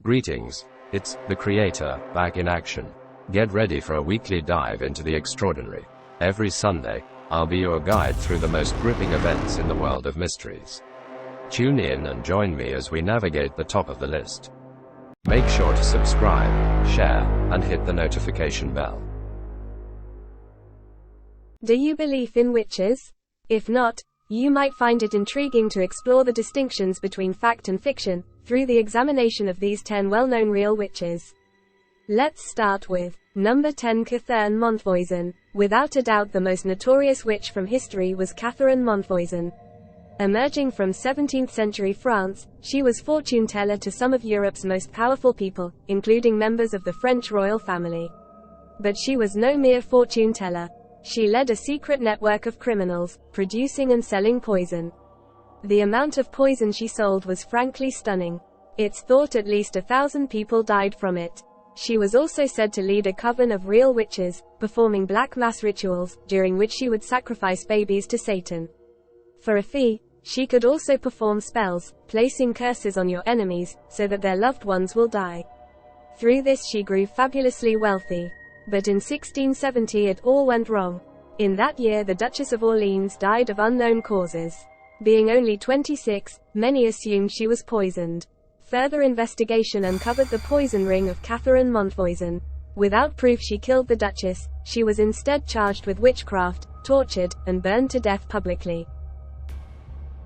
Greetings, it's the Creator, back in action. Get ready for a weekly dive into the extraordinary. Every Sunday, I'll be your guide through the most gripping events in the world of mysteries. Tune in and join me as we navigate the top of the list. Make sure to subscribe, share, and hit the notification bell. Do you believe in witches? If not, you might find it intriguing to explore the distinctions between fact and fiction, through the examination of these 10 well-known real witches. Let's start with number 10, Katherine Monon. Without a doubt the most notorious witch from history was Katherine Monon. Emerging from 17th century France, she was fortune teller to some of Europe's most powerful people, including members of the French royal family. But she was no mere fortune teller. She led a secret network of criminals, producing and selling poison. The amount of poison she sold was frankly stunning. It's thought at least 1,000 people died from it. She was also said to lead a coven of real witches, performing black mass rituals, during which she would sacrifice babies to Satan. For a fee, she could also perform spells, placing curses on your enemies, so that their loved ones will die. Through this she grew fabulously wealthy. But in 1670 it all went wrong. In that year the Duchess of Orleans died of unknown causes. Being only 26, many assumed she was poisoned. Further investigation uncovered the poison ring of Katherine Monon. Without proof she killed the Duchess, she was instead charged with witchcraft, tortured, and burned to death publicly.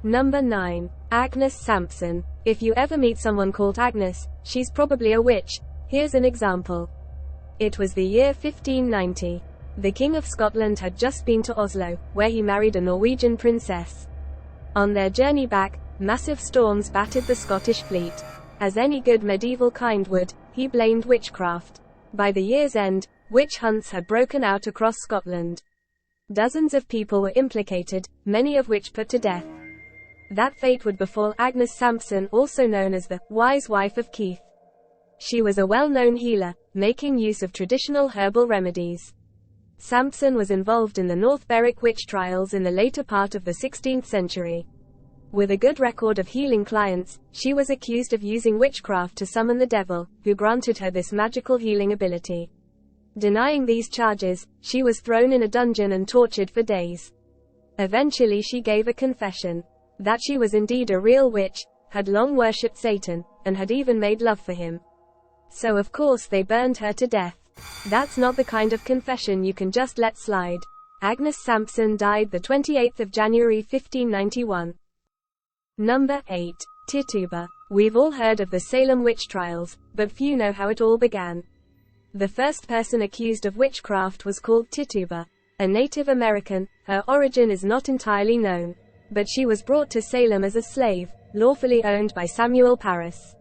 Number 9. Agnes Samson. If you ever meet someone called Agnes, she's probably a witch. Here's an example. It was the year 1590. The King of Scotland had just been to Oslo, where he married a Norwegian princess. On their journey back, massive storms battered the Scottish fleet. As any good medieval kind would, he blamed witchcraft. By the year's end, witch hunts had broken out across Scotland. Dozens of people were implicated, many of which put to death. That fate would befall Agnes Samson, also known as the wise wife of Kitt. She was a well-known healer, making use of traditional herbal remedies. Samson was involved in the North Berwick witch trials in the later part of the 16th century. With a good record of healing clients, she was accused of using witchcraft to summon the devil, who granted her this magical healing ability. Denying these charges, she was thrown in a dungeon and tortured for days. Eventually she gave a confession that she was indeed a real witch, had long worshipped Satan, and had even made love for him. So of course they burned her to death. That's not the kind of confession you can just let slide. Agnes Samson died the 28th of January 1591. Number 8. Tituba. We've all heard of the Salem witch trials, but few know how it all began. The first person accused of witchcraft was called Tituba, a Native American. Her origin is not entirely known, but she was brought to Salem as a slave, lawfully owned by Samuel Parris.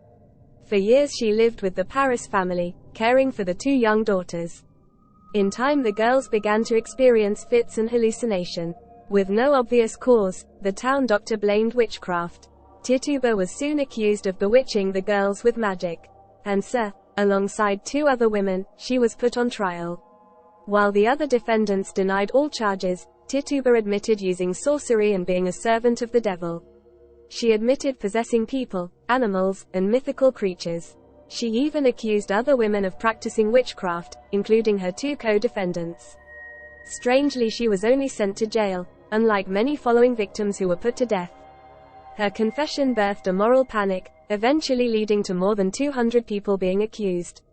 For years she lived with the Parris family, caring for the 2 young daughters. In time the girls began to experience fits and hallucination. With no obvious cause, the town doctor blamed witchcraft. Tituba was soon accused of bewitching the girls with magic. And alongside 2 other women, she was put on trial. While the other defendants denied all charges, Tituba admitted using sorcery and being a servant of the devil. She admitted possessing people, animals, and mythical creatures. She even accused other women of practicing witchcraft, including her 2 co-defendants. Strangely she was only sent to jail, unlike many following victims who were put to death. Her confession birthed a moral panic, eventually leading to more than 200 people being accused.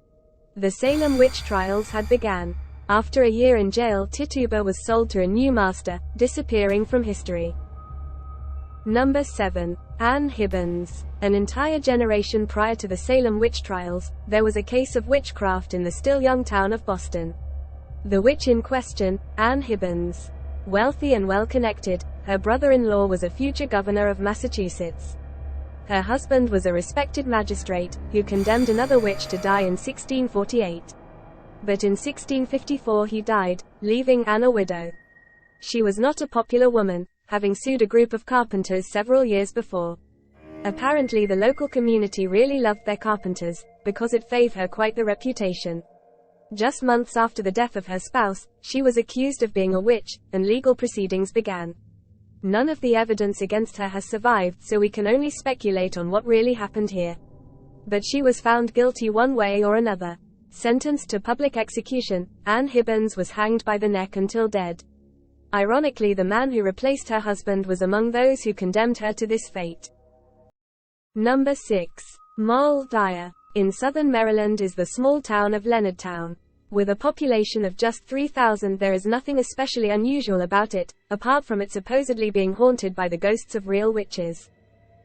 The Salem witch trials had begun. After a year in jail, Tituba was sold to a new master, disappearing from history. Number 7. Anne Hibbons. An entire generation prior to the Salem witch trials, there was a case of witchcraft in the still young town of Boston. The witch in question, Anne Hibbons. Wealthy and well-connected, her brother-in-law was a future governor of Massachusetts. Her husband was a respected magistrate, who condemned another witch to die in 1648. But in 1654 he died, leaving Anne a widow. She was not a popular woman, having sued a group of carpenters several years before. Apparently the local community really loved their carpenters, because it gave her quite the reputation. Just months after the death of her spouse, she was accused of being a witch, and legal proceedings began. None of the evidence against her has survived, so we can only speculate on what really happened here. but she was found guilty one way or another. Sentenced to public execution, Anne Hibbons was hanged by the neck until dead. Ironically, the man who replaced her husband was among those who condemned her to this fate. Number 6. Moll Dyer. In southern Maryland is the small town of Leonardtown. With a population of just 3,000, there is nothing especially unusual about it, apart from it supposedly being haunted by the ghosts of real witches.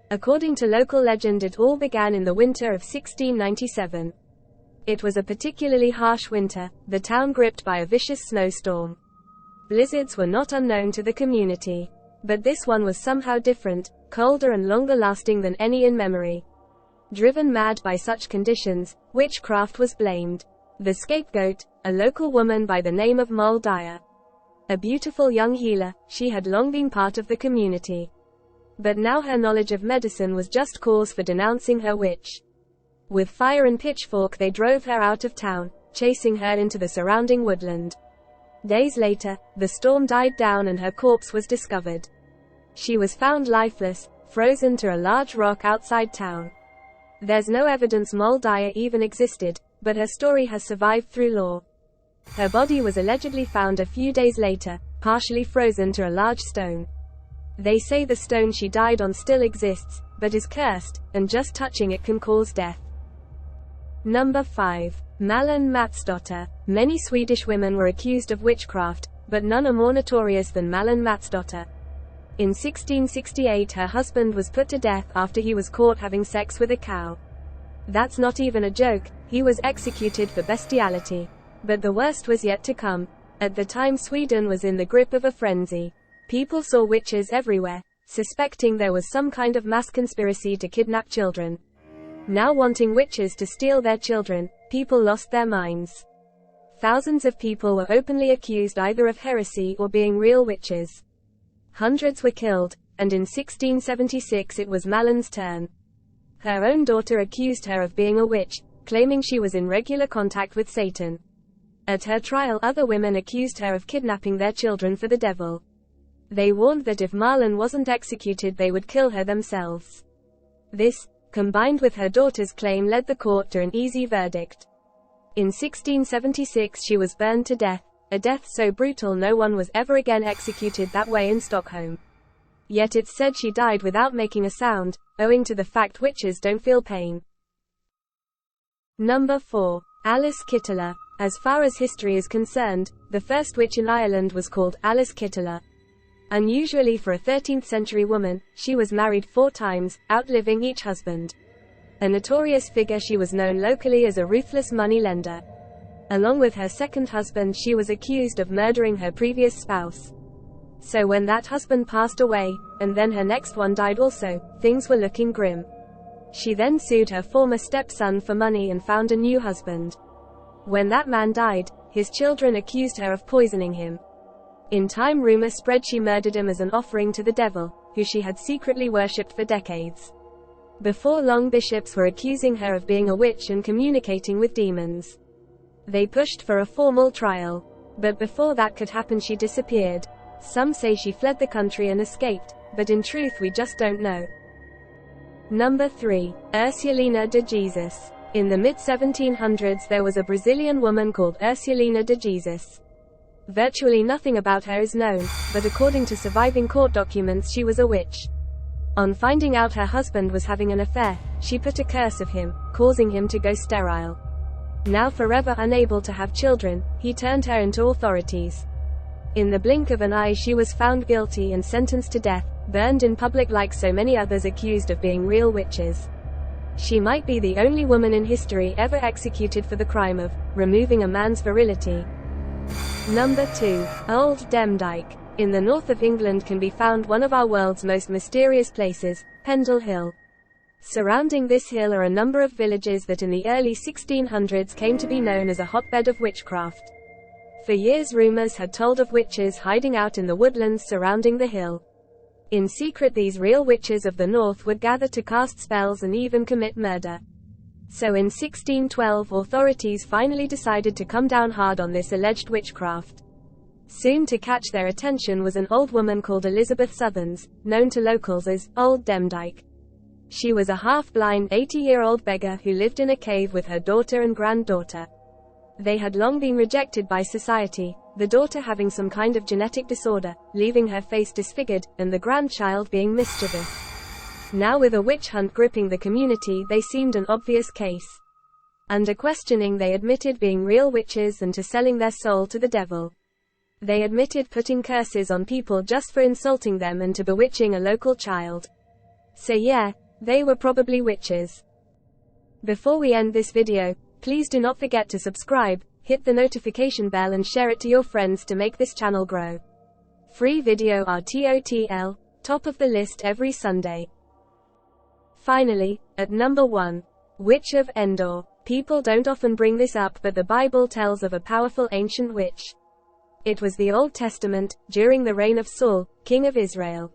According to local legend, it all began in the winter of 1697. It was a particularly harsh winter, the town gripped by a vicious snowstorm. Blizzards were not unknown to the community. But this one was somehow different, colder and longer lasting than any in memory. Driven mad by such conditions, witchcraft was blamed. The scapegoat, a local woman by the name of Moll Dyer. A beautiful young healer, she had long been part of the community. But now her knowledge of medicine was just cause for denouncing her witch. With fire and pitchfork they drove her out of town, chasing her into the surrounding woodland. Days later, the storm died down and her corpse was discovered. She was found lifeless, frozen to a large rock outside town. There's no evidence Moll Dyer even existed, but her story has survived through lore. Her body was allegedly found a few days later, partially frozen to a large stone. They say the stone she died on still exists, but is cursed, and just touching it can cause death. Number 5. Malin Matsdotter. Many Swedish women were accused of witchcraft, but none are more notorious than Malin Matsdotter. In 1668 her husband was put to death after he was caught having sex with a cow. That's not even a joke, he was executed for bestiality. But the worst was yet to come. At the time Sweden was in the grip of a frenzy. People saw witches everywhere, suspecting there was some kind of mass conspiracy to kidnap children. Now wanting witches to steal their children, people lost their minds. Thousands of people were openly accused either of heresy or being real witches. Hundreds were killed, and in 1676 it was Malin's turn. Her own daughter accused her of being a witch, claiming she was in regular contact with Satan. At her trial, other women accused her of kidnapping their children for the devil. They warned that if Malin wasn't executed they would kill her themselves. This, combined with her daughter's claim, led the court to an easy verdict. In 1676 she was burned to death, a death so brutal no one was ever again executed that way in Stockholm. Yet it's said she died without making a sound, owing to the fact witches don't feel pain. Number 4. Alice Kittela. As far as history is concerned, the first witch in Ireland was called Alice Kittela. Unusually for a 13th century woman, she was married 4 times, outliving each husband. A notorious figure, she was known locally as a ruthless moneylender. Along with her second husband, she was accused of murdering her previous spouse. So when that husband passed away, and then her next one died also, things were looking grim. She then sued her former stepson for money and found a new husband. When that man died, his children accused her of poisoning him. In time, rumor spread she murdered him as an offering to the devil, who she had secretly worshipped for decades. Before long, bishops were accusing her of being a witch and communicating with demons. They pushed for a formal trial. But before that could happen, she disappeared. Some say she fled the country and escaped, but in truth we just don't know. Number 3. Uliana De Jesus. In the mid-1700s there was a Brazilian woman called Uliana De Jesus. Virtually nothing about her is known, but according to surviving court documents she was a witch. On finding out her husband was having an affair, she put a curse of him, causing him to go sterile. Now forever unable to have children, he turned her into authorities. In the blink of an eye she was found guilty and sentenced to death, burned in public like so many others accused of being real witches. She might be the only woman in history ever executed for the crime of removing a man's virility. Number 2. Old Demik. In the north of England can be found one of our world's most mysterious places, Pendle Hill. Surrounding this hill are a number of villages that in the early 1600s came to be known as a hotbed of witchcraft. For years rumors had told of witches hiding out in the woodlands surrounding the hill. In secret these real witches of the north would gather to cast spells and even commit murder. So in 1612 authorities finally decided to come down hard on this alleged witchcraft. Soon to catch their attention was an old woman called Elizabeth Southerns, known to locals as Old Demik. She was a half-blind 80-year-old beggar who lived in a cave with her daughter and granddaughter. They had long been rejected by society, the daughter having some kind of genetic disorder, leaving her face disfigured, and the grandchild being mischievous. Now with a witch hunt gripping the community, they seemed an obvious case. Under questioning, they admitted being real witches and to selling their soul to the devil. They admitted putting curses on people just for insulting them and to bewitching a local child. So yeah, they were probably witches. Before we end this video, please do not forget to subscribe, hit the notification bell and share it to your friends to make this channel grow. Free video are TOTL, top of the list every Sunday. Finally, at number 1. Witch of Endor. People don't often bring this up, but the Bible tells of a powerful ancient witch. It was the Old Testament, during the reign of Saul, king of Israel.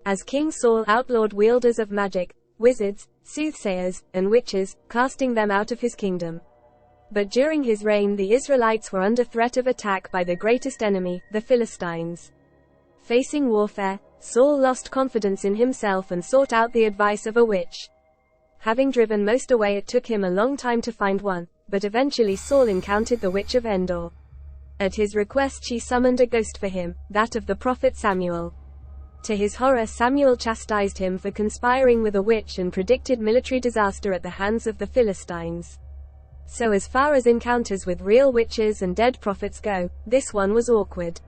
As King Saul outlawed wielders of magic, wizards, soothsayers, and witches, casting them out of his kingdom. But during his reign the Israelites were under threat of attack by the greatest enemy, the Philistines. Facing warfare, Saul lost confidence in himself and sought out the advice of a witch. Having driven most away, it took him a long time to find one, but eventually Saul encountered the witch of Endor. At his request she summoned a ghost for him, that of the prophet Samuel. To his horror, Samuel chastised him for conspiring with a witch and predicted military disaster at the hands of the Philistines. So as far as encounters with real witches and dead prophets go, this one was awkward.